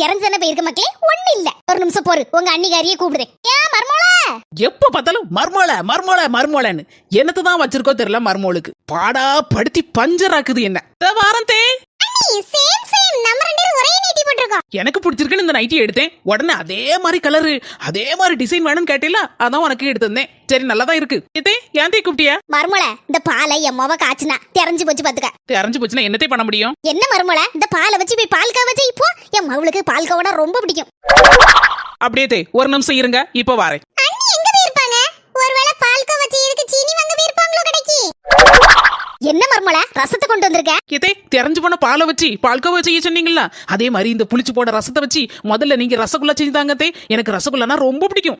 திறஞ்சன போயிருக்க மக்களே, ஒண்ணு இல்ல. ஒரு நிமிஷம் போரு, உங்க அண்ணிகாரியை கூப்பிடுறேன். ஏன் மர்மோளா? எப்ப பார்த்தாலும் மர்மோளன்னு என்னத்தான் வச்சிருக்கோ தெரியல. மர்மோளுக்கு பாடா படுத்தி பஞ்சர் ஆக்குது என்ன. வாரந்தே சேம் நம்ம ரெண்டு பேரும் ஒரே நைட்டி போட்டுருக்கோம். எனக்கு பிடிச்சிருக்குன்னு இந்த நைட்டி எடுத்தேன். உடனே அதே மாதிரி கலரு அதே மாதிரி டிசைன் வேணும்னு கேட்டீங்களா, அதான் உனக்கு எடுத்து வந்தேன். சரி, நல்லாதான் இருக்கு. இதே ஏன்தே கூப்பிட்டியா? மர்மோள, இந்த பாலை எம்மாவ காய்ச்சினா தெரிஞ்சு போச்சு பாத்துக்க. தெரிஞ்சு போச்சுன்னா என்னத்தை பண்ண முடியும்? என்ன மர்மோள, இந்த பாலை வச்சு போய் பால் காவ வச்சு. இப்போ என் மவளுக்கு பால் காவனா ரொம்ப பிடிக்கும். அப்படியே ஒரு நிமிஷம் இருங்க, இப்ப வாரேன். அண்ணி எங்க போயிருப்பாங்க? ஒருவேளை பால் காவ வச்சு இதுக்கு சீனி வாங்க போயிருப்பாங்களோ கடைக்கு. என்ன மர்மோள, ரசத்தை கொண்டு வந்திருக்க? இதே தெரிஞ்சு போன பாலை வச்சு பால்கோவா செய்ய சொன்னீங்களா, அதே மாதிரி இந்த புளிச்சு போன ரசத்தை வச்சு முதல்ல நீங்க ரசகுல்லா செஞ்சுதாங்கத்தே. எனக்கு ரசகுல்லானா ரொம்ப பிடிக்கும்.